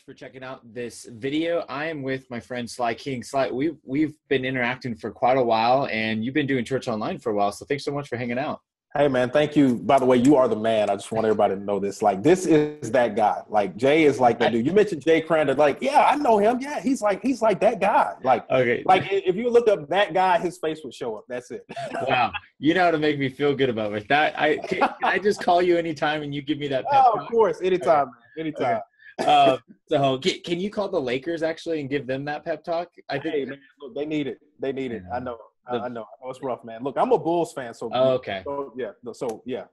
for checking out this video. I am with my friend Sly King. Sly, we've been interacting for quite a while, and you've been doing church online for a while. So thanks so much for hanging out. Hey man, thank you. By the way, you are the man. I just want everybody to know this. Like, this is that guy. Like, Jay is like that dude. You mentioned Jay Crandon. Like, yeah, I know him. Yeah, he's like that guy. Like, okay. Like if you looked up that guy, his face would show up. That's it. Wow, you know how to make me feel good about it. Can I just call you anytime and you give me that pep talk? Of course, anytime, man, anytime. Okay. So can you call the Lakers actually and give them that pep talk? I think. Hey man, look, they need it. They need it. I know. I know it's rough, man. Look, I'm a Bulls fan, so okay. So yeah.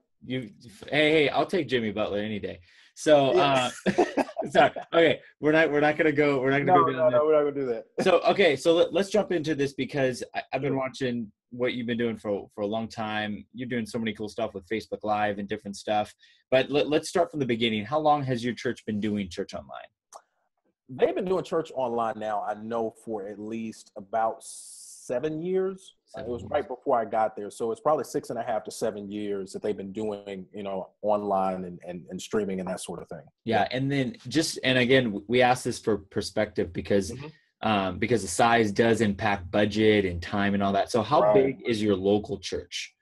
Hey, I'll take Jimmy Butler any day. So sorry. Okay, we're not gonna go. We're not gonna go down there. No, we're not gonna do that. So okay, so let's jump into this because I've been watching what you've been doing for a long time. You're doing so many cool stuff with Facebook Live and different stuff. But let's start from the beginning. How long has your church been doing church online? They've been doing church online now, I know, for at least about 7 years. It was right before I got there. So it's probably 6.5 to 7 years that they've been doing, online and streaming and that sort of thing. Yeah. And then and again, we ask this for perspective because the size does impact budget and time and all that. So how big is your local church?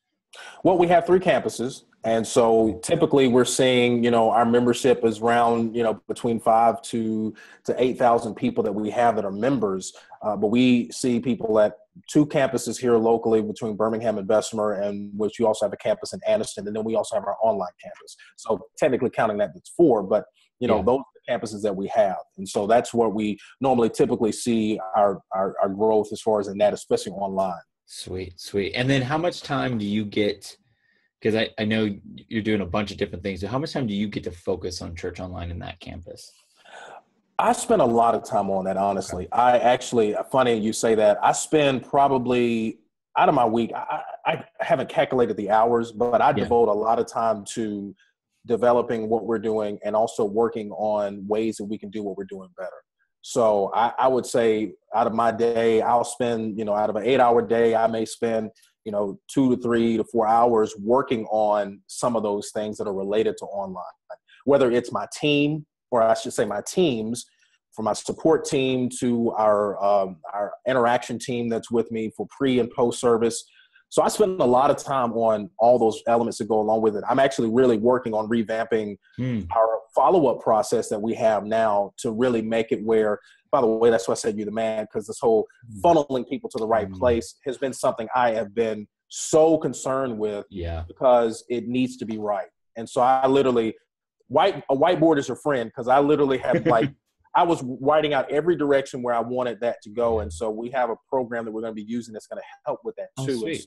Well, we have 3 campuses. And so typically we're seeing, our membership is around, between 5 to 8,000 people that we have that are members. But we see people at 2 campuses here locally between Birmingham and Bessemer, and which you also have a campus in Anniston. And then we also have our online campus. So technically counting that, it's 4, but those are the campuses that we have. And so that's where we normally typically see our growth as far as in that, especially online. Sweet. And then how much time do you get? Because I know you're doing a bunch of different things. So how much time do you get to focus on church online in that campus? I spend a lot of time on that, honestly. I actually, funny you say that, I spend probably out of my week, I haven't calculated the hours, but I devote a lot of time to developing what we're doing and also working on ways that we can do what we're doing better. So I would say out of my day, I'll spend, out of an 8-hour day, I may spend 2 to 3 to 4 hours working on some of those things that are related to online, whether it's my team, or I should say my teams, from my support team to our interaction team that's with me for pre and post service. So I spend a lot of time on all those elements that go along with it. I'm actually really working on revamping our follow-up process that we have now to really make it where, by the way, that's why I said you're the man, because this whole funneling people to the right place has been something I have been so concerned with because it needs to be right. And so I literally, a whiteboard is your friend, because I literally have I was writing out every direction where I wanted that to go. And so we have a program that we're going to be using that's going to help with that too. Sweet.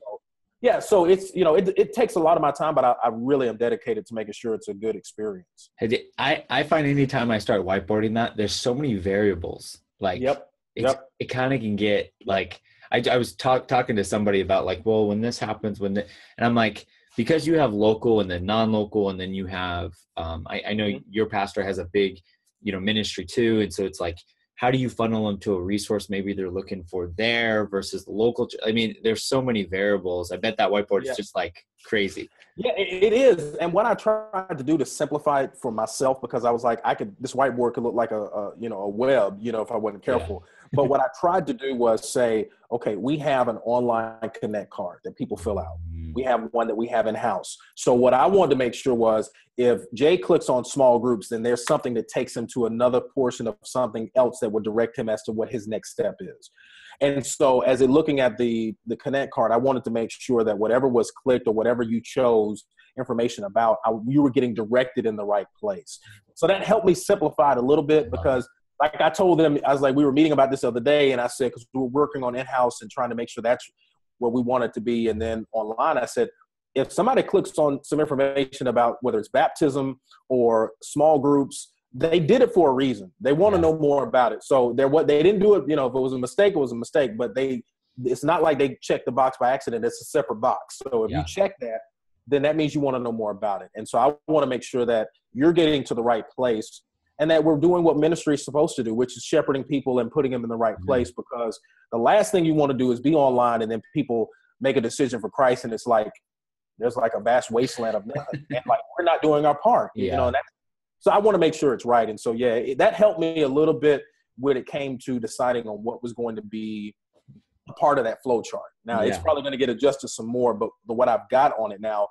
So it's, it takes a lot of my time, but I really am dedicated to making sure it's a good experience. I find anytime I start whiteboarding that, there's so many variables. It kind of can get I was talking to somebody about when this happens, and I'm like, because you have local and then non-local, and then you have, I know your pastor has a big, ministry too. And so it's like, how do you funnel them to a resource maybe they're looking for there versus the local? I mean, there's so many variables. I bet that whiteboard is just crazy. Yeah, it is. And what I tried to do to simplify it for myself, because I was like, this whiteboard could look like a web, if I wasn't careful. But what I tried to do was say, okay, we have an online connect card that people fill out. We have one that we have in-house. So what I wanted to make sure was, if Jay clicks on small groups, then there's something that takes him to another portion of something else that would direct him as to what his next step is. And so as looking at the connect card, I wanted to make sure that whatever was clicked or whatever you chose information about, you were getting directed in the right place. So that helped me simplify it a little bit, because like I told them, I was like, we were meeting about this the other day, and I said, because we were working on in-house and trying to make sure that's what we want it to be. And then online, I said, if somebody clicks on some information about whether it's baptism or small groups, they did it for a reason. They want to know more about it. So they didn't do it, if it was a mistake, it was a mistake, but it's not like they checked the box by accident. It's a separate box. So if you check that, then that means you want to know more about it. And so I want to make sure that you're getting to the right place, and that we're doing what ministry is supposed to do, which is shepherding people and putting them in the right place, because the last thing you want to do is be online and then people make a decision for Christ, and it's like there's a vast wasteland of nothing. And we're not doing our part, and So I want to make sure it's right. And so, yeah, that helped me a little bit when it came to deciding on what was going to be a part of that flow chart. Now, it's probably going to get adjusted some more, but what I've got on it now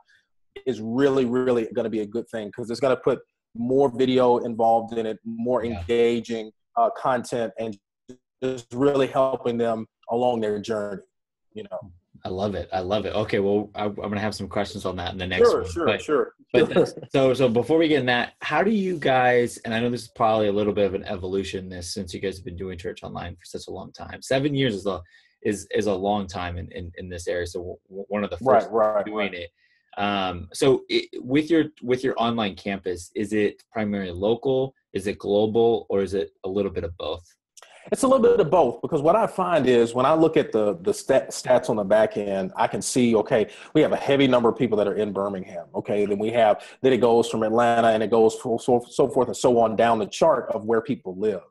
is really, really going to be a good thing, because it's going to put more video involved in it, more engaging content, and just really helping them along their journey, you know. I love it. Okay, well, I'm going to have some questions on that in the next one. Sure. But so before we get in that, how do you guys, and I know this is probably a little bit of an evolution since you guys have been doing church online for such a long time. 7 years is a long time in this area. So one of the first doing it. So with your online campus, is it primarily local? Is it global? Or is it a little bit of both? It's a little bit of both, because what I find is when I look at the stats on the back end, I can see, okay, we have a heavy number of people that are in Birmingham. Okay, then it goes from Atlanta, and it goes so forth and so on down the chart of where people live,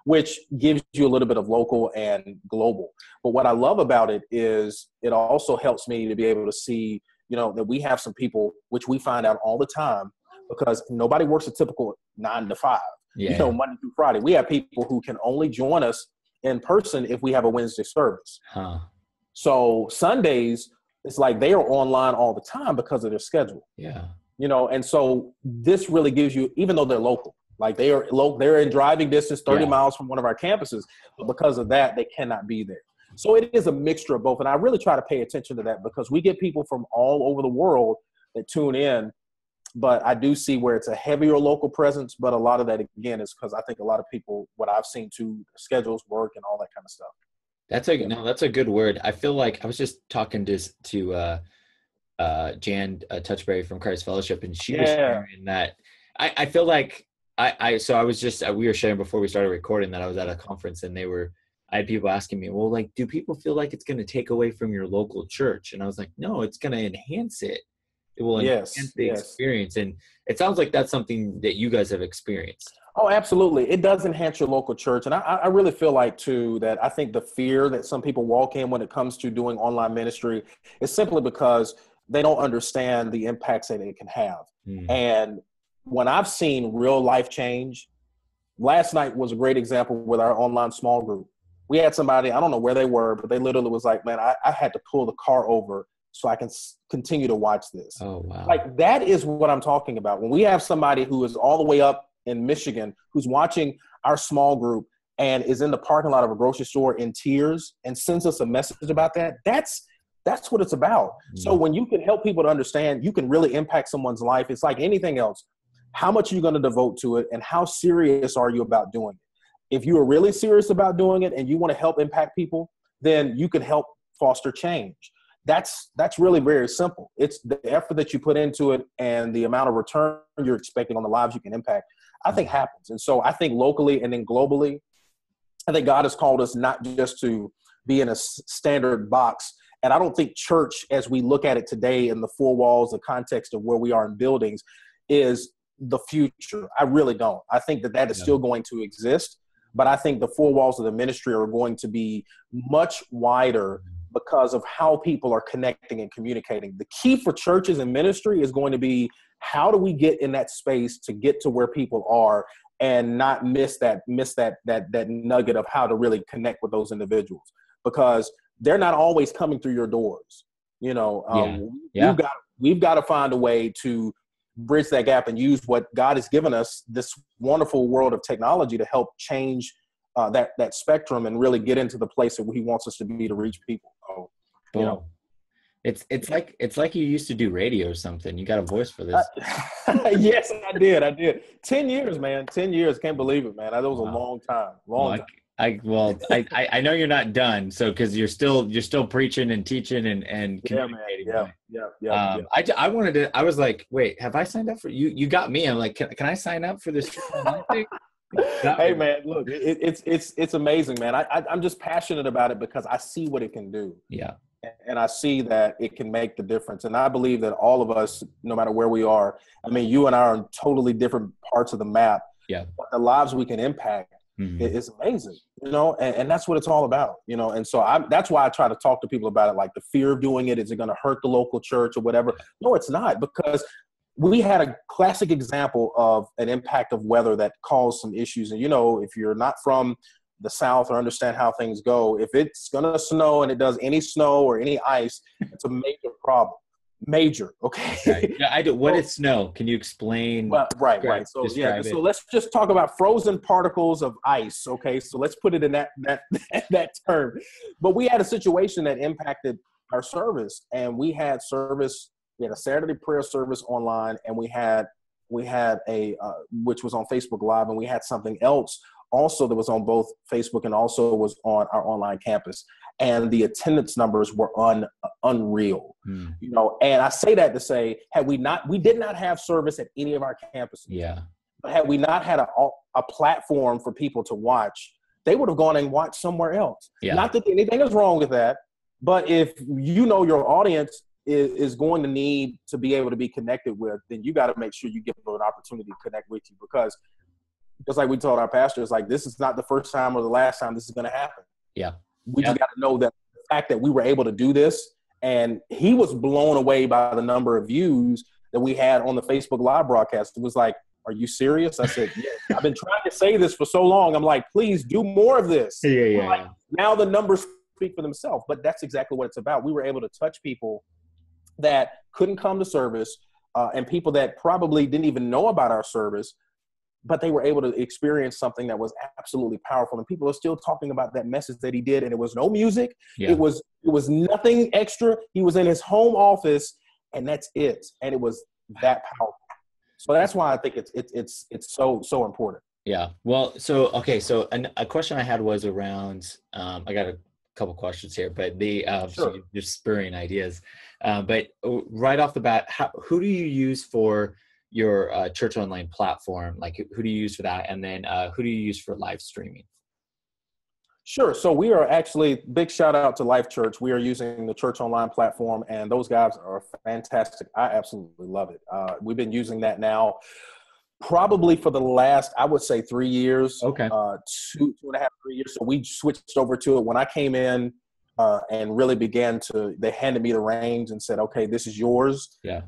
which gives you a little bit of local and global. But what I love about it is it also helps me to be able to see, you know, that we have some people, which we find out all the time, because nobody works a typical 9 to 5. You know, Monday through Friday. We have people who can only join us in person if we have a Wednesday service. So Sundays, it's like they are online all the time because of their schedule. Yeah. You know, and so this really gives you, even though they're local, like they're in driving distance, 30 miles from one of our campuses, but because of that, they cannot be there. So it is a mixture of both. And I really try to pay attention to that, because we get people from all over the world that tune in. But I do see where it's a heavier local presence. But a lot of that, again, is because I think a lot of people, what I've seen too, schedules, work, and all that kind of stuff. That's a good word. I feel like I was just talking to Jan Touchberry from Christ Fellowship, and she was sharing that. I feel like we were sharing before we started recording that I was at a conference, and I had people asking me, well, like, do people feel like it's going to take away from your local church? And I was like, no, it's going to enhance it. It will enhance the experience. And it sounds like that's something that you guys have experienced. Oh, absolutely. It does enhance your local church. And I really feel like, too, that I think the fear that some people walk in when it comes to doing online ministry is simply because they don't understand the impacts that it can have. And when I've seen real life change, last night was a great example with our online small group. We had somebody, I don't know where they were, but they literally was like, man, I had to pull the car over so I can continue to watch this. Oh, wow. Like, that is what I'm talking about. When we have somebody who is all the way up in Michigan, who's watching our small group and is in the parking lot of a grocery store in tears and sends us a message about that, that's what it's about. So when you can help people to understand, you can really impact someone's life. It's like anything else. How much are you going to devote to it, and how serious are you about doing it? If you are really serious about doing it and you want to help impact people, then you can help foster change. That's really very simple. It's the effort that you put into it and the amount of return you're expecting on the lives you can impact, I think, happens. And so I think locally and then globally, I think God has called us not just to be in a standard box. And I don't think church, as we look at it today in the four walls, the context of where we are in buildings, is the future. I really don't. I think that is still going to exist. But I think the four walls of the ministry are going to be much wider because of how people are connecting and communicating. The key for churches and ministry is going to be, how do we get in that space to get to where people are and not miss that nugget of how to really connect with those individuals, because they're not always coming through your doors. You know, we've got to find a way to bridge that gap and use what God has given us, this wonderful world of technology, to help change that spectrum and really get into the place that He wants us to be to reach people. So, you know, it's like you used to do radio or something. You got a voice for this. Yes, I did. 10 years, man. 10 years. Can't believe it, man. That was a long time. Time. I know you're not done. So, cause you're still preaching and teaching and communicating. Yeah. I was like, wait, have I signed up for you? You got me. I'm like, can I sign up for this? Hey man, look, it's amazing, man. I'm just passionate about it because I see what it can do. Yeah. And I see that it can make the difference. And I believe that all of us, no matter where we are, I mean, you and I are in totally different parts of the map. Yeah. But the lives we can impact is amazing, you know, and that's what it's all about, you know. And so that's why I try to talk to people about it. Like, the fear of doing it, is it going to hurt the local church or whatever? No, it's not, because we had a classic example of an impact of weather that caused some issues. And, you know, if you're not from the South or understand how things go, if it's going to snow and it does any snow or any ice, it's a major problem. Major. Okay. Right. Yeah, I do. What is snow? Can you explain? Well, right. So so let's just talk about frozen particles of ice. Okay. So let's put it in that term. But we had a situation that impacted our service, and we had service. We had a Saturday prayer service online, and we had a which was on Facebook Live, and we had something else also that was on both Facebook and also was on our online campus. And the attendance numbers were unreal, you know. And I say that to say, we did not have service at any of our campuses. Yeah. But had we not had a platform for people to watch, they would have gone and watched somewhere else. Yeah. Not that anything is wrong with that, but if you know your audience is going to need to be able to be connected with, then you got to make sure you give them an opportunity to connect with you, because just like we told our pastors, like, this is not the first time or the last time this is going to happen. Yeah. We just got to know that the fact that we were able to do this, and he was blown away by the number of views that we had on the Facebook Live broadcast. It was like, are you serious? I said, yeah. I've been trying to say this for so long. I'm like, please do more of this. Yeah. Like, now the numbers speak for themselves, but that's exactly what it's about. We were able to touch people that couldn't come to service, and people that probably didn't even know about our service, but they were able to experience something that was absolutely powerful. And people are still talking about that message that he did. And it was no music. Yeah. It was nothing extra. He was in his home office, and that's it. And it was that powerful. So that's why I think it's so important. Yeah. Well, so a question I had was around, I got a couple questions here, but sure. So you're spurring ideas. But right off the bat, who do you use for your church online platform? Like, who do you use for that? And then who do you use for live streaming? Sure. So we are actually, big shout out to Life Church. We are using the church online platform, and those guys are fantastic. I absolutely love it. We've been using that now probably for the last, I would say, 3 years. Okay. 2.5, 3 years. So we switched over to it when I came in and really they handed me the reins and said, okay, this is yours. Yeah.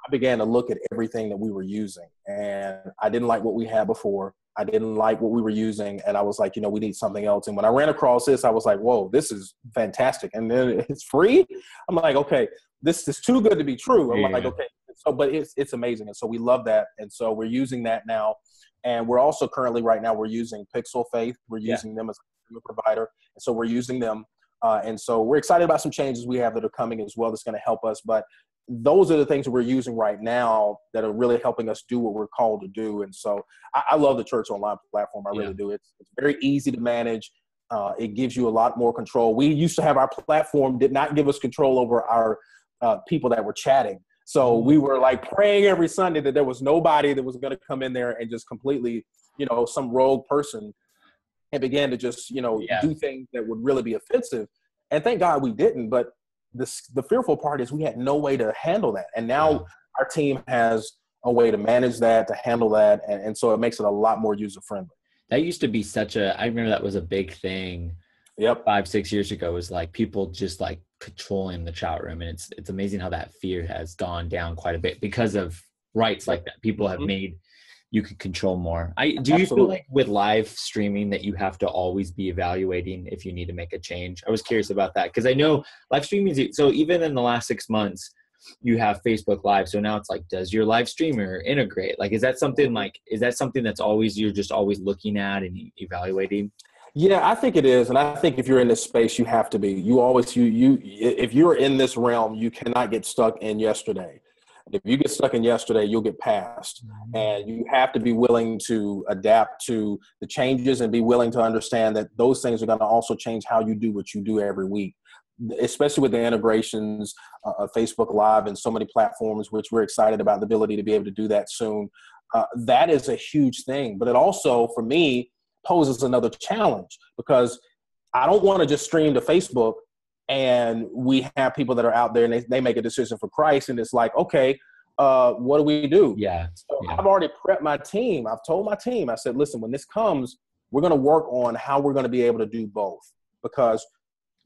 I began to look at everything that we were using, and I didn't like what we had before. I didn't like what we were using, and I was like, we need something else. And when I ran across this, I was like, whoa, this is fantastic. And then it's free. I'm like, okay, this is too good to be true. I'm like, okay. So, but it's amazing. And so we love that. And so we're using that now. And we're also currently right now, we're using Pixel Faith. We're using them as a provider. And so we're using them. And so we're excited about some changes we have that are coming as well that's going to help us. But those are the things that we're using right now that are really helping us do what we're called to do. And so I love the church online platform. I really do. It's very easy to manage. It gives you a lot more control. We used to have our platform did not give us control over our people that were chatting. So we were like praying every Sunday that there was nobody that was going to come in there and just completely, some rogue person and began to just, do things that would really be offensive. And thank God we didn't. But the fearful part is we had no way to handle that. And now our team has a way to manage that, to handle that. And so it makes it a lot more user-friendly. That used to be I remember that was a big thing. 5-6 years ago, was like people just like controlling the chat room. And it's amazing how that fear has gone down quite a bit because of rights like that. People have made you can control more. Do you feel like with live streaming that you have to always be evaluating if you need to make a change? I was curious about that because I know live streaming, so even in the last 6 months, you have Facebook Live. So now it's like, does your live streamer integrate? Like, is that something that's always, you're just always looking at and evaluating? Yeah, I think it is. And I think if you're in this space, you have to be. If you're in this realm, you cannot get stuck in yesterday. If you get stuck in yesterday, you'll get past. And you have to be willing to adapt to the changes and be willing to understand that those things are going to also change how you do what you do every week, especially with the integrations of Facebook Live and so many platforms, which we're excited about the ability to be able to do that soon. That is a huge thing. But it also, for me, poses another challenge because I don't want to just stream to Facebook and we have people that are out there and they make a decision for Christ. And it's like, okay, what do we do? So I've already prepped my team. I've told my team, I said, listen, when this comes, we're going to work on how we're going to be able to do both because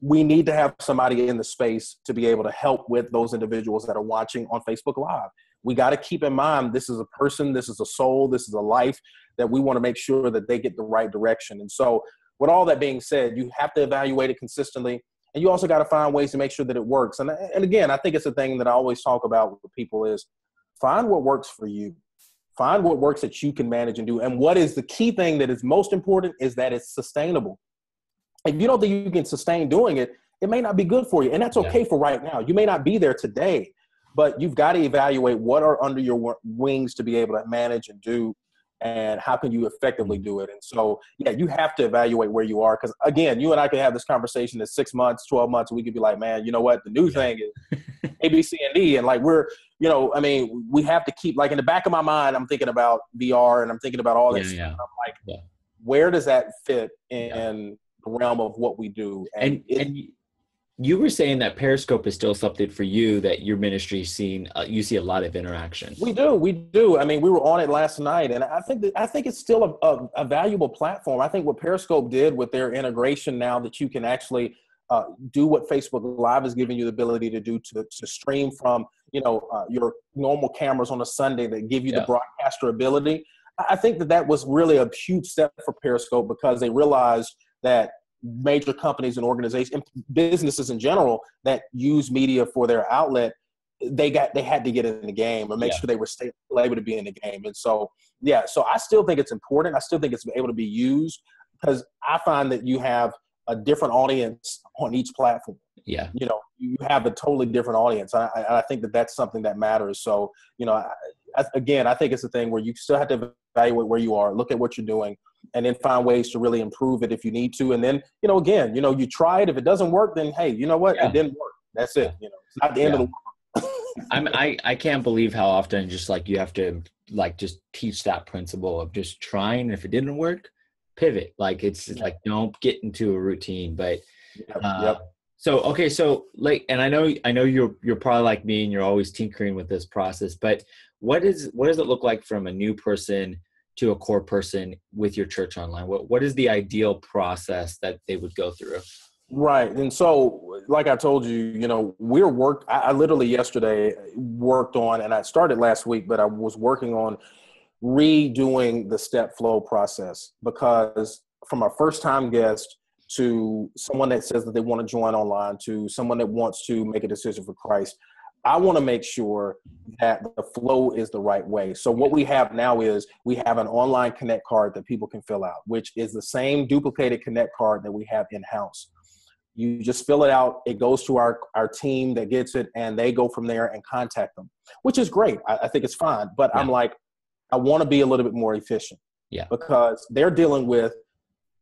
we need to have somebody in the space to be able to help with those individuals that are watching on Facebook Live. we got to keep in mind, this is a person, this is a soul, this is a life that we want to make sure that they get the right direction. And so with all that being said, you have to evaluate it consistently. And you also got to find ways to make sure that it works. And again, I think it's a thing that I always talk about with people is find what works for you. Find what works that you can manage and do. And what is the key thing that is most important is that it's sustainable. If you don't think you can sustain doing it, it may not be good for you. And that's okay for right now. You may not be there today, but you've got to evaluate what are under your wings to be able to manage and do, and how can you effectively do it. And so, yeah, you have to evaluate where you are. Because again, you and I could have this conversation in 6 months, 12 months, and we could be like, man, you know what? The new thing is A, B, C, and D. And like, we have to keep, like, in the back of my mind, I'm thinking about VR and I'm thinking about all that stuff. And I'm like, where does that fit in the realm of what we do? And you were saying that Periscope is still something for you that your ministry is seeing. You see a lot of interaction. We do. I mean, we were on it last night, and I think it's still a valuable platform. I think what Periscope did with their integration now that you can actually do what Facebook Live is giving you the ability to do to stream from your normal cameras on a Sunday that give you the broadcaster ability. I think that was really a huge step for Periscope because they realized that major companies and organizations and businesses in general that use media for their outlet, they had to get in the game or make sure they were still able to be in the game. And so, so I still think it's important. I still think it's able to be used because I find that you have a different audience on each platform. Yeah. You have a totally different audience. I think that that's something that matters. So, I think it's a thing where you still have to evaluate where you are, look at what you're doing, and then find ways to really improve it if you need to. And then, you try it. If it doesn't work, then, hey, you know what? It didn't work. That's it. It's not the end of the world. I can't believe how often just like you have to like just teach that principle of just trying. And if it didn't work, pivot. Like it's like don't get into a routine. But So like, and I know you're probably like me and you're always tinkering with this process, but what does it look like from a new person to a core person with your church online? What is the ideal process that they would go through? Right. And so, like I told you, I literally yesterday worked on, and I started last week, but I was working on redoing the step flow process because from a first time guest to someone that says that they want to join online to someone that wants to make a decision for Christ, I want to make sure that the flow is the right way. So what we have now is we have an online Connect card that people can fill out, which is the same duplicated Connect card that we have in-house. You just fill it out. It goes to our team that gets it, and they go from there and contact them, which is great. I think it's fine. But I'm like, I want to be a little bit more efficient because they're dealing with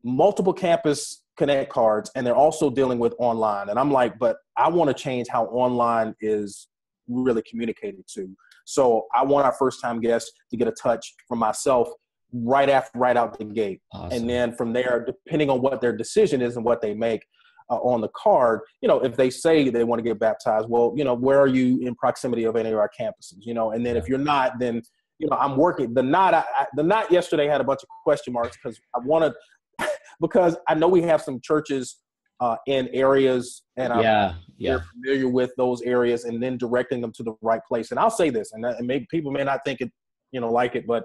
multiple campus Connect cards, and they're also dealing with online. And I'm like, but I want to change how online is really communicated to. So I want our first time guests to get a touch from myself right out the gate. Awesome. And then from there, depending on what their decision is and what they make on the card, if they say they want to get baptized, well, where are you in proximity of any of our campuses, and then if you're not, then, I'm working. The not yesterday had a bunch of question marks because I know we have some churches in areas, and they're familiar with those areas, and then directing them to the right place. And I'll say this, and maybe people may not think it, like it, but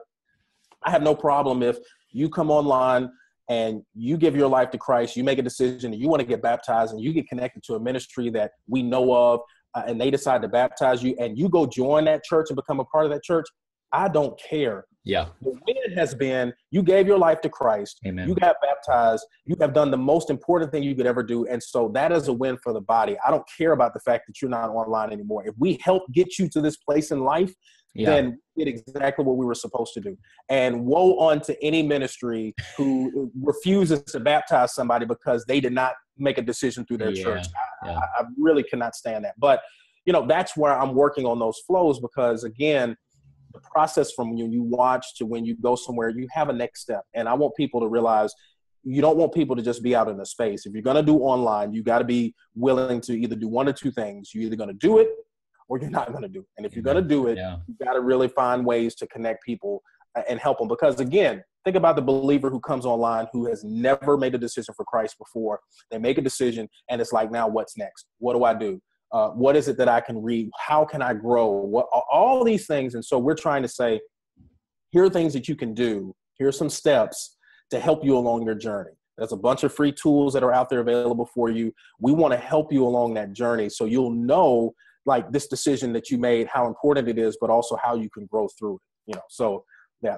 I have no problem if you come online and you give your life to Christ, you make a decision, and you want to get baptized, and you get connected to a ministry that we know of, and they decide to baptize you, and you go join that church and become a part of that church. I don't care. Yeah. The win has been you gave your life to Christ. Amen. You got baptized. You have done the most important thing you could ever do. And so that is a win for the body. I don't care about the fact that you're not online anymore. If we help get you to this place in life, then we did exactly what we were supposed to do. And woe unto any ministry who refuses to baptize somebody because they did not make a decision through their church. I really cannot stand that. But, that's where I'm working on those flows because, again, the process from when you watch to when you go somewhere, you have a next step. And I want people to realize you don't want people to just be out in the space. If you're going to do online, you got to be willing to either do one or two things. You're either going to do it or you're not going to do it. And if you're going to do it, you got to really find ways to connect people and help them. Because again, think about the believer who comes online who has never made a decision for Christ before. They make a decision and it's like, now what's next? What do I do? What is it that I can read? How can I grow? What, all these things. And so we're trying to say, here are things that you can do. Here are some steps to help you along your journey. There's a bunch of free tools that are out there available for you. We want to help you along that journey so you'll know, like, this decision that you made, how important it is, but also how you can grow through it. So yeah,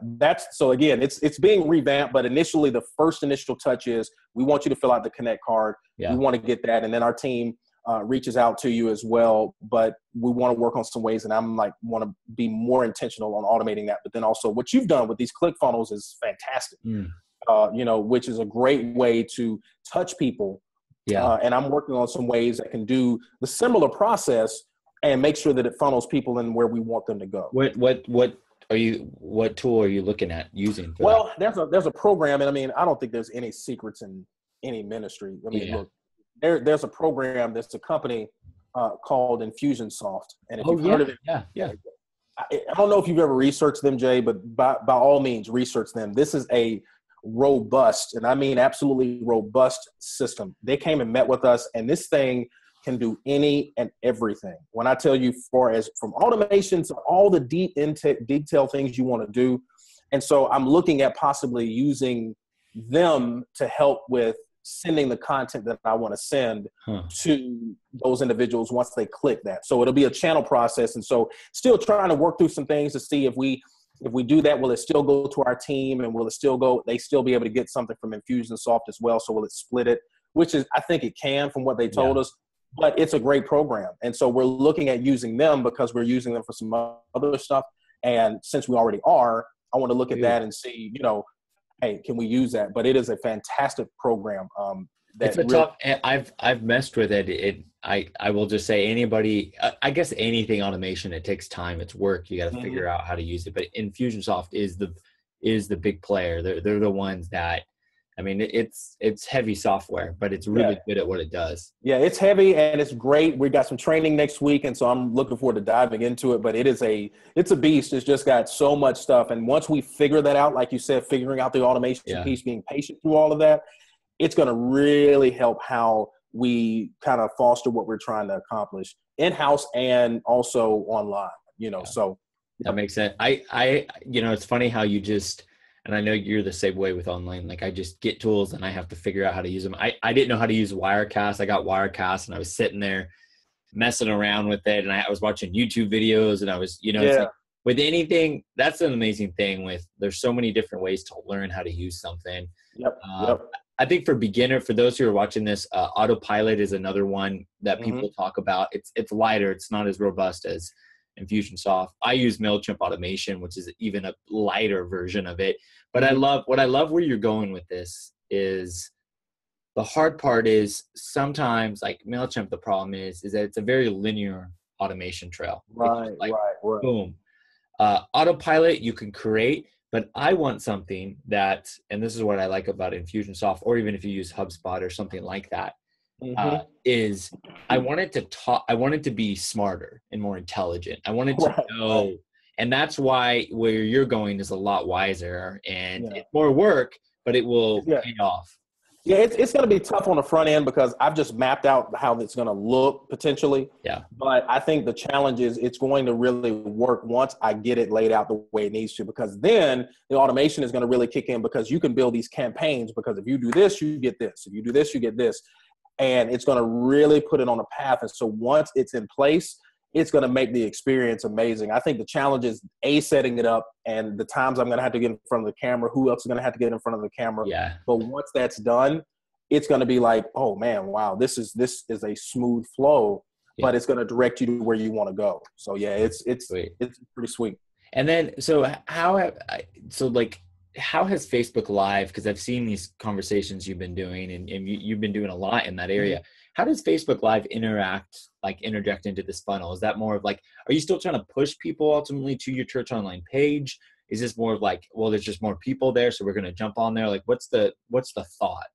so again, it's being revamped, but initially the first initial touch is we want you to fill out the Connect card. Yeah. We want to get that. And then our team reaches out to you as well, but we want to work on some ways. And I'm want to be more intentional on automating that. But then also what you've done with these ClickFunnels is fantastic, which is a great way to touch people. Yeah. And I'm working on some ways that can do the similar process and make sure that it funnels people in where we want them to go. What tool are you looking at using? Well, there's a program, and I mean, I don't think there's any secrets in any ministry. I mean, look, there's a program, there's a company called Infusionsoft. And if you've heard of it, I don't know if you've ever researched them, Jay, but by all means, research them. This is a robust, and I mean absolutely robust system. They came and met with us, and this thing can do any and everything. When I tell you, from automation to all the deep detail things you want to do. And so I'm looking at possibly using them to help with sending the content that I want to send to those individuals once they click that. So it'll be a channel process. And so still trying to work through some things to see if we do that, will it still go to our team, and will it still they still be able to get something from Infusionsoft as well? So will it split it? Which is, I think it can from what they told us. But it's a great program. And so we're looking at using them because we're using them for some other stuff. And since we already are, I want to look at that and see, hey, can we use that? But it is a fantastic program. It's a tough, I've messed with it. I will just say anybody, I guess anything automation, it takes time. It's work. You got to figure out how to use it. But Infusionsoft is the big player. They're the ones that, I mean, it's heavy software, but it's really good at what it does. Yeah, it's heavy and it's great. We got some training next week, and so I'm looking forward to diving into it. But it's a beast. It's just got so much stuff. And once we figure that out, like you said, figuring out the automation piece, being patient through all of that, it's going to really help how we kind of foster what we're trying to accomplish in-house and also online. So that makes sense. I it's funny how you just. And I know you're the same way with online. Like, I just get tools and I have to figure out how to use them. I didn't know how to use Wirecast. I got Wirecast and I was sitting there messing around with it. And I was watching YouTube videos and I was, it's like, with anything, that's an amazing thing there's so many different ways to learn how to use something. Yep. I think for those who are watching this, Autopilot is another one that people talk about. It's lighter. It's not as robust as Infusionsoft. I use MailChimp automation, which is even a lighter version of it. But what I love where you're going with this is the hard part is sometimes, like MailChimp, the problem is that it's a very linear automation trail. Right. Boom. Autopilot you can create, but I want something that, and this is what I like about Infusionsoft, or even if you use HubSpot or something like that, is I want it to talk. I want it to be smarter and more intelligent. I want it to know, and that's why where you're going is a lot wiser and it's more work, but it will pay off. Yeah, it's going to be tough on the front end because I've just mapped out how it's going to look potentially. Yeah. But I think the challenge is it's going to really work once I get it laid out the way it needs to, because then the automation is going to really kick in, because you can build these campaigns, because if you do this, you get this. If you do this, you get this. And it's going to really put it on a path. And so once it's in place, it's going to make the experience amazing. I think the challenge is setting it up, and the times I'm going to have to get in front of the camera, who else is going to have to get in front of the camera. Yeah. But once that's done, it's going to be like, oh man, wow, this is a smooth flow, but it's going to direct you to where you want to go. So yeah, it's pretty sweet. And then, how has Facebook Live, because I've seen these conversations you've been doing and you've been doing a lot in that area. How does Facebook Live interject into this funnel? Is that more of like, are you still trying to push people ultimately to your church online page? Is this more of like, well, there's just more people there, so we're going to jump on there? Like, what's the thought?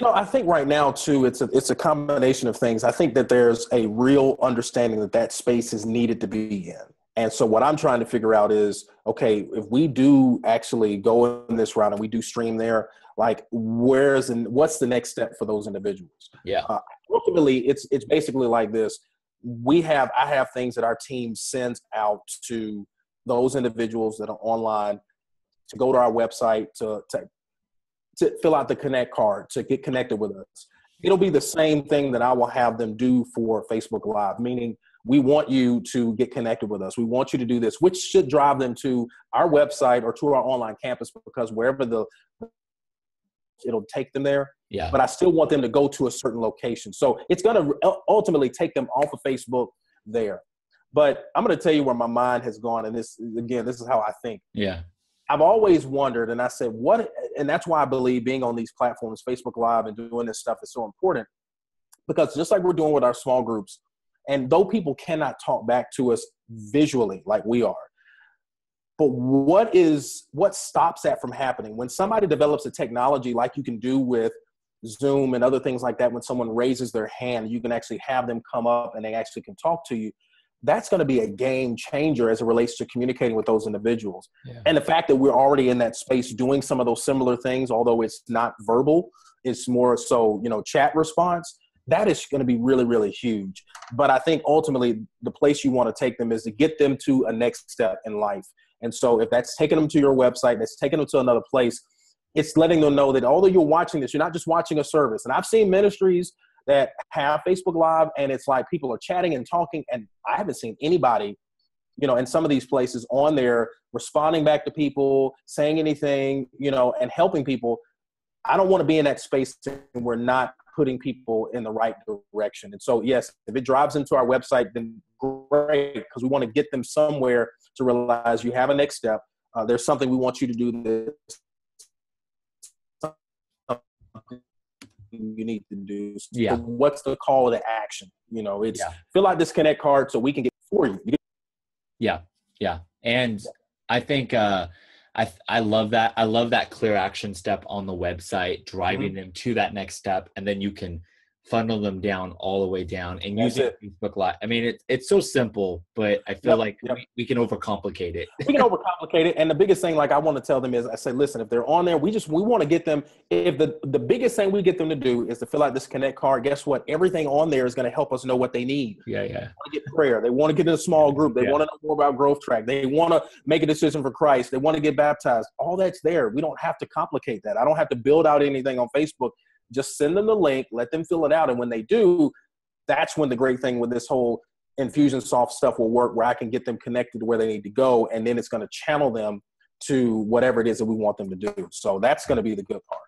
I think right now too, it's a combination of things. I think that there's a real understanding that space is needed to be in. And so what I'm trying to figure out is, okay, if we do actually go in this route and we do stream there, like what's the next step for those individuals? Yeah. Ultimately, it's basically like this. I have things that our team sends out to those individuals that are online to go to our website, to fill out the connect card, to get connected with us. It'll be the same thing that I will have them do for Facebook Live, meaning we want you to get connected with us. We want you to do this, which should drive them to our website or to our online campus, because wherever it'll take them there. Yeah. But I still want them to go to a certain location. So it's going to ultimately take them off of Facebook there. But I'm going to tell you where my mind has gone. And this is how I think. Yeah. I've always wondered, and I said, and that's why I believe being on these platforms, Facebook Live and doing this stuff is so important, because just like we're doing with our small groups, and though people cannot talk back to us visually like we are, but what stops that from happening? When somebody develops a technology like you can do with Zoom and other things like that, when someone raises their hand, you can actually have them come up and they actually can talk to you. That's going to be a game changer as it relates to communicating with those individuals. Yeah. And the fact that we're already in that space doing some of those similar things, although it's not verbal, it's more so, chat response, that is going to be really, really huge. But I think ultimately the place you want to take them is to get them to a next step in life. And so if that's taking them to your website, that's taking them to another place, it's letting them know that although you're watching this, you're not just watching a service. And I've seen ministries that have Facebook Live, and it's like people are chatting and talking, and I haven't seen anybody, in some of these places on there responding back to people, saying anything, and helping people. I don't want to be in that space and we're not putting people in the right direction. And so, yes, if it drives into our website, then great, because we want to get them somewhere to realize you have a next step. There's something we want you to do this. You need to do. Yeah. So what's the call to action? It's fill out this connect card so we can get for you. Yeah. Yeah. And I think I love that. I love that clear action step on the website, driving them to that next step. And then you can funnel them down all the way down and use it Facebook Live. I mean, it's so simple, but I feel like we can overcomplicate it. We can overcomplicate it. And the biggest thing, like I want to tell them is, I say, listen, if they're on there, we want to get them. If the biggest thing we get them to do is to fill out this connect card, guess what? Everything on there is going to help us know what they need. Yeah. They want to get prayer. They want to get in a small group. They want to know more about Growth Track. They want to make a decision for Christ. They want to get baptized. All that's there. We don't have to complicate that. I don't have to build out anything on Facebook. Just send them the link, let them fill it out. And when they do, that's when the great thing with this whole Infusionsoft stuff will work, where I can get them connected to where they need to go. And then it's going to channel them to whatever it is that we want them to do. So that's going to be the good part.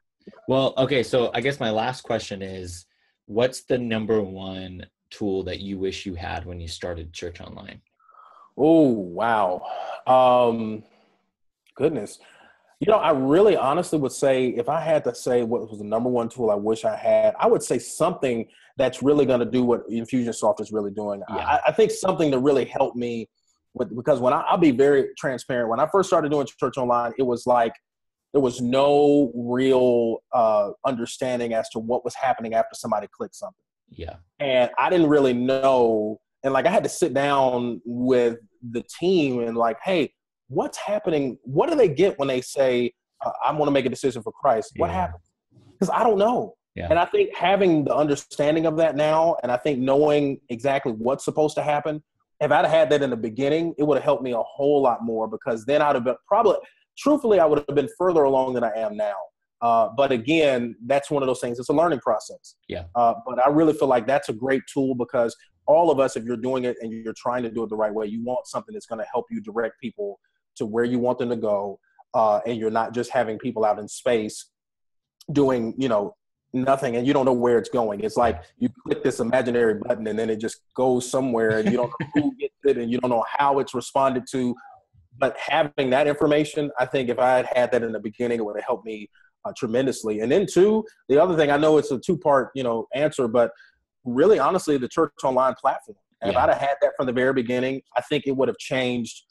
Well, okay. So I guess my last question is, what's the number one tool that you wish you had when you started Church Online? Oh, wow. Goodness. I really honestly would say, if I had to say what was the number one tool I wish I had, I would say something that's really going to do what Infusionsoft is really doing. Yeah. I think something to really help me because I'll be very transparent. When I first started doing Church Online, it was like there was no real understanding as to what was happening after somebody clicked something. Yeah. And I didn't really know. And I had to sit down with the team and hey, what's happening? What do they get when they say, I want to make a decision for Christ? What happens? Because I don't know. Yeah. And I think having the understanding of that now, and I think knowing exactly what's supposed to happen, if I'd had that in the beginning, it would have helped me a whole lot more, because then I'd have been truthfully, I would have been further along than I am now. But again, that's one of those things. It's a learning process. Yeah. But I really feel like that's a great tool, because all of us, if you're doing it and you're trying to do it the right way, you want something that's going to help you direct people to where you want them to go, and you're not just having people out in space doing, nothing, and you don't know where it's going. It's like you click this imaginary button and then it just goes somewhere, and you don't know who gets it, and you don't know how it's responded to. But having that information, I think if I had had that in the beginning, it would have helped me tremendously. And then two, the other thing, I know it's a two-part, answer, but really, honestly, the Church Online platform. And if I'd have had that from the very beginning, I think it would have changed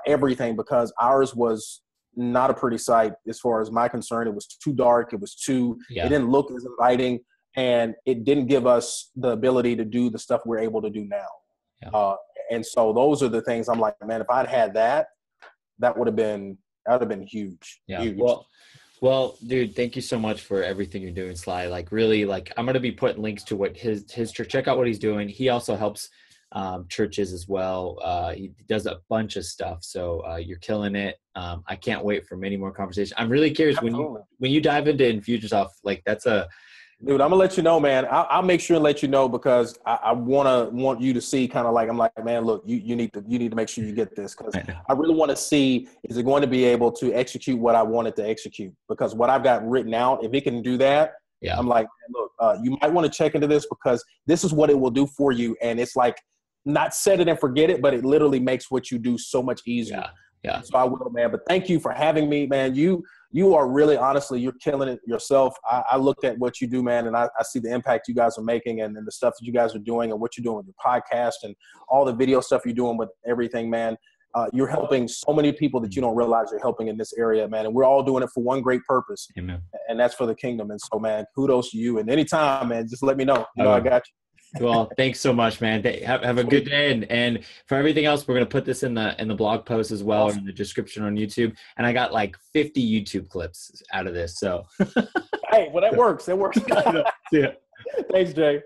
everything, because ours was not a pretty sight as far as my concern. It was too dark. It was it didn't look as inviting, and it didn't give us the ability to do the stuff we're able to do now. Yeah. And so those are the things I'm like, man, if I'd had that, that would have been huge. Yeah. Huge. Well, dude, thank you so much for everything you're doing, Sly. Really, I'm going to be putting links to what his church. Check out what he's doing. He also helps churches as well. He does a bunch of stuff. So you're killing it. I can't wait for many more conversations. I'm really curious when you dive into Infusionsoft, like that's a, dude, I'm gonna let you know, man. I'll make sure and let you know because I want you to see kind of like, I'm like, man, look, you need to make sure you get this because I really want to see, is it going to be able to execute what I wanted to execute? Because what I've got written out, if it can do that, yeah. I'm like, look, you might want to check into this because this is what it will do for you. And it's like, not set it and forget it, but it literally makes what you do so much easier. Yeah. So I will, man. But thank you for having me, man. You are really, honestly, you're killing it yourself. I look at what you do, man, and I see the impact you guys are making and the stuff that you guys are doing and what you're doing with your podcast and all the video stuff you're doing with everything, man. You're helping so many people that you don't realize you're helping in this area, man. And we're all doing it for one great purpose. Amen. And that's for the kingdom. And so, man, kudos to you. And anytime, man, just let me know. You know, I got you. Well, thanks so much, man. Have a good day. And for everything else, we're going to put this in the blog post as well, awesome. In the description on YouTube. And I got like 50 YouTube clips out of this. So, hey, well, that works. That works. Yeah. Thanks, Jay.